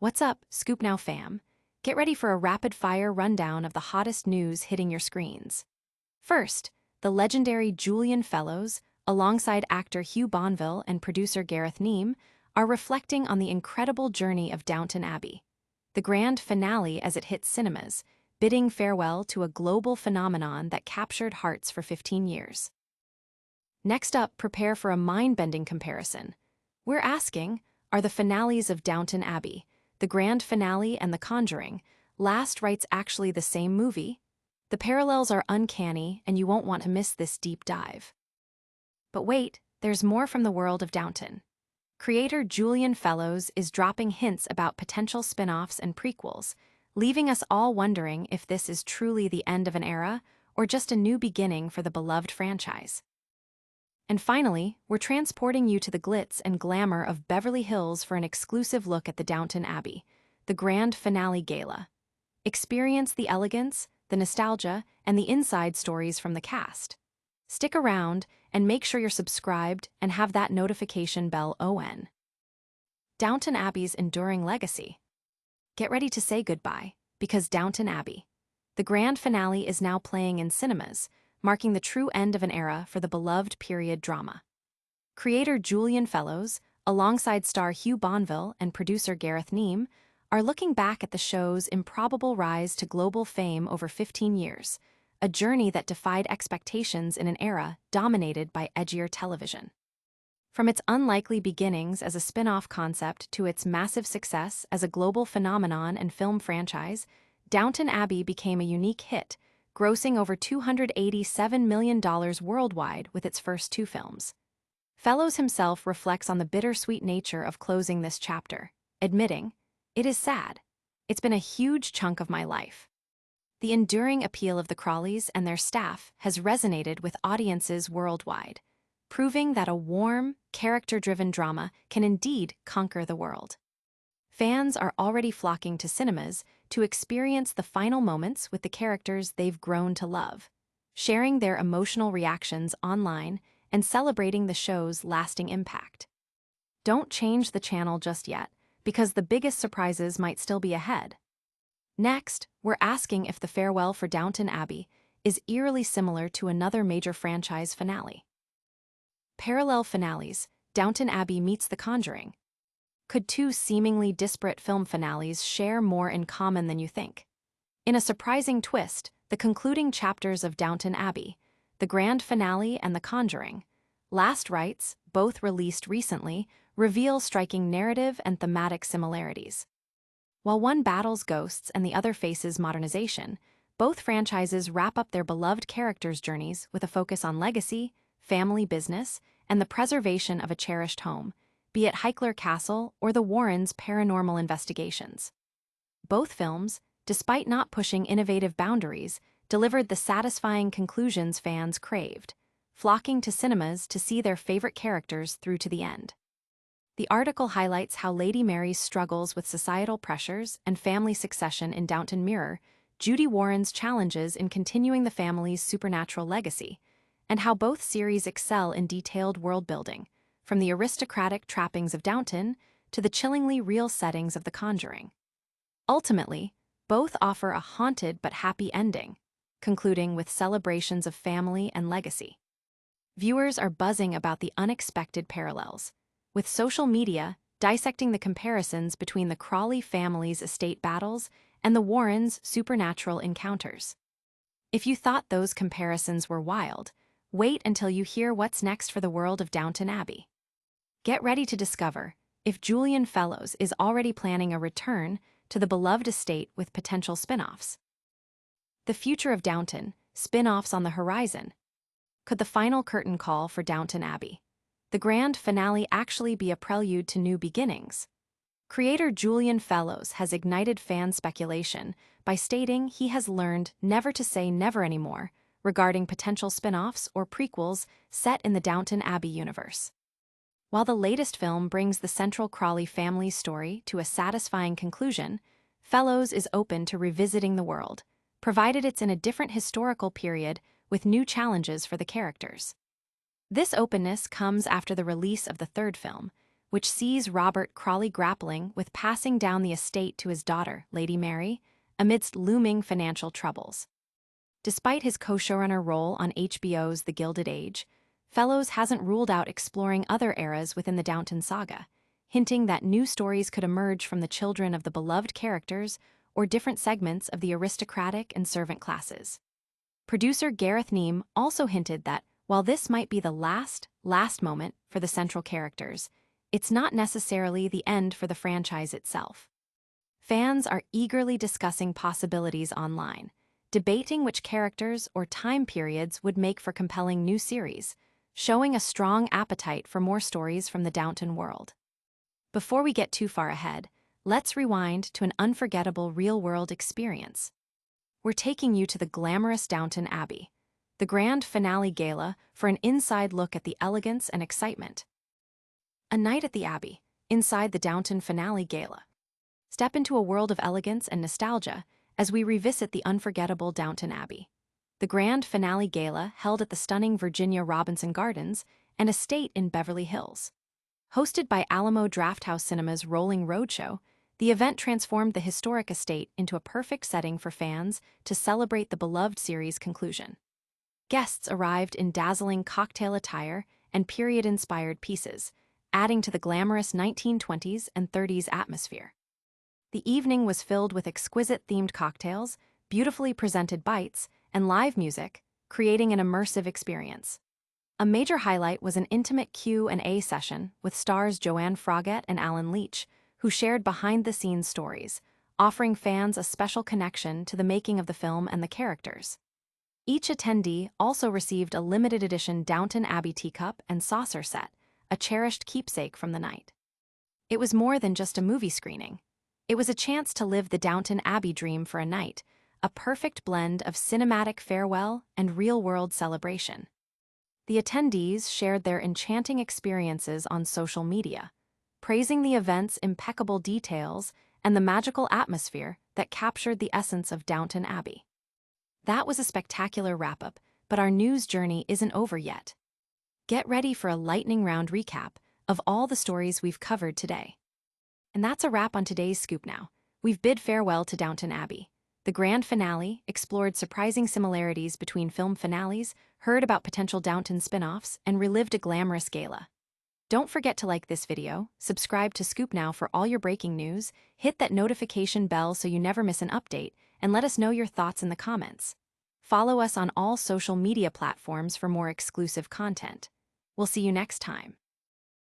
What's up, Scoop Now fam? Get ready for a rapid-fire rundown of the hottest news hitting your screens. First, the legendary Julian Fellowes, alongside actor Hugh Bonneville and producer Gareth Neame, are reflecting on the incredible journey of Downton Abbey. The grand finale as it hits cinemas, bidding farewell to a global phenomenon that captured hearts for 15 years. Next up, prepare for a mind-bending comparison. We're asking, are the finales of Downton Abbey, the grand finale and The Conjuring, last rites actually the same movie? The parallels are uncanny, and you won't want to miss this deep dive. But wait, there's more from the world of Downton. Creator Julian Fellowes is dropping hints about potential spin-offs and prequels, leaving us all wondering if this is truly the end of an era or just a new beginning for the beloved franchise. And finally, we're transporting you to the glitz and glamour of Beverly Hills for an exclusive look at the Downton Abbey, the grand finale gala. Experience the elegance, the nostalgia, and the inside stories from the cast. Stick around and make sure you're subscribed and have that notification bell on. Downton Abbey's enduring legacy. Get ready to say goodbye, because Downton Abbey, the grand finale, is now playing in cinemas, marking the true end of an era for the beloved period drama. Creator Julian Fellowes, alongside star Hugh Bonneville and producer Gareth Neame, are looking back at the show's improbable rise to global fame over 15 years, a journey that defied expectations in an era dominated by edgier television. From its unlikely beginnings as a spin-off concept to its massive success as a global phenomenon and film franchise, Downton Abbey became a unique hit, grossing over $287 million worldwide with its first two films. Fellowes himself reflects on the bittersweet nature of closing this chapter, admitting, "It is sad. It's been a huge chunk of my life." The enduring appeal of the Crawleys and their staff has resonated with audiences worldwide, proving that a warm, character-driven drama can indeed conquer the world. Fans are already flocking to cinemas to experience the final moments with the characters they've grown to love, sharing their emotional reactions online and celebrating the show's lasting impact. Don't change the channel just yet, because the biggest surprises might still be ahead. Next, we're asking if the farewell for Downton Abbey is eerily similar to another major franchise finale. Parallel finales, Downton Abbey meets The Conjuring. Could two seemingly disparate film finales share more in common than you think? In a surprising twist, the concluding chapters of Downton Abbey, the grand finale and The Conjuring, Last Rites, both released recently, reveal striking narrative and thematic similarities. While one battles ghosts and the other faces modernization, both franchises wrap up their beloved characters' journeys with a focus on legacy, family business, and the preservation of a cherished home, be it Highclere Castle or the Warrens' paranormal investigations. Both films, despite not pushing innovative boundaries, delivered the satisfying conclusions fans craved, flocking to cinemas to see their favorite characters through to the end. The article highlights how Lady Mary's struggles with societal pressures and family succession in Downton mirror Judy Warren's challenges in continuing the family's supernatural legacy, and how both series excel in detailed world-building, from the aristocratic trappings of Downton to the chillingly real settings of The Conjuring. Ultimately, both offer a haunted but happy ending, concluding with celebrations of family and legacy. Viewers are buzzing about the unexpected parallels, with social media dissecting the comparisons between the Crawley family's estate battles and the Warrens' supernatural encounters. If you thought those comparisons were wild, wait until you hear what's next for the world of Downton Abbey. Get ready to discover if Julian Fellowes is already planning a return to the beloved estate with potential spin-offs. The future of Downton, spin-offs on the horizon. Could the final curtain call for Downton Abbey, the grand finale, actually be a prelude to new beginnings? Creator Julian Fellowes has ignited fan speculation by stating he has learned never to say never anymore regarding potential spin-offs or prequels set in the Downton Abbey universe. While the latest film brings the central Crawley family story to a satisfying conclusion, Fellowes is open to revisiting the world, provided it's in a different historical period with new challenges for the characters. This openness comes after the release of the third film, which sees Robert Crawley grappling with passing down the estate to his daughter, Lady Mary, amidst looming financial troubles. Despite his co-showrunner role on HBO's The Gilded Age, Fellowes hasn't ruled out exploring other eras within the Downton saga, hinting that new stories could emerge from the children of the beloved characters or different segments of the aristocratic and servant classes. Producer Gareth Neame also hinted that, while this might be the last moment for the central characters, it's not necessarily the end for the franchise itself. Fans are eagerly discussing possibilities online, debating which characters or time periods would make for compelling new series, showing a strong appetite for more stories from the Downton world. Before we get too far ahead, let's rewind to an unforgettable real-world experience. We're taking you to the glamorous Downton Abbey, the grand finale gala, for an inside look at the elegance and excitement. A night at the Abbey, inside the Downton finale gala. Step into a world of elegance and nostalgia as we revisit the unforgettable Downton Abbey. The grand finale gala held at the stunning Virginia Robinson Gardens, an estate in Beverly Hills. Hosted by Alamo Drafthouse Cinema's Rolling Roadshow, the event transformed the historic estate into a perfect setting for fans to celebrate the beloved series' conclusion. Guests arrived in dazzling cocktail attire and period-inspired pieces, adding to the glamorous 1920s and 30s atmosphere. The evening was filled with exquisite themed cocktails, beautifully presented bites, and live music, creating an immersive experience. A major highlight was an intimate Q&A session with stars Joanne Froggatt and Alan Leach, who shared behind-the-scenes stories, offering fans a special connection to the making of the film and the characters. Each attendee also received a limited-edition Downton Abbey teacup and saucer set, a cherished keepsake from the night. It was more than just a movie screening. It was a chance to live the Downton Abbey dream for a night, a perfect blend of cinematic farewell and real-world celebration. The attendees shared their enchanting experiences on social media, praising the event's impeccable details and the magical atmosphere that captured the essence of Downton Abbey. That was a spectacular wrap-up, but our news journey isn't over yet. Get ready for a lightning round recap of all the stories we've covered today. And that's a wrap on today's Scoop Now. We've bid farewell to Downton Abbey. The grand finale explored surprising similarities between film finales, heard about potential Downton spin-offs, and relived a glamorous gala. Don't forget to like this video, subscribe to Scoop Now for all your breaking news, hit that notification bell so you never miss an update, and let us know your thoughts in the comments. Follow us on all social media platforms for more exclusive content. We'll see you next time.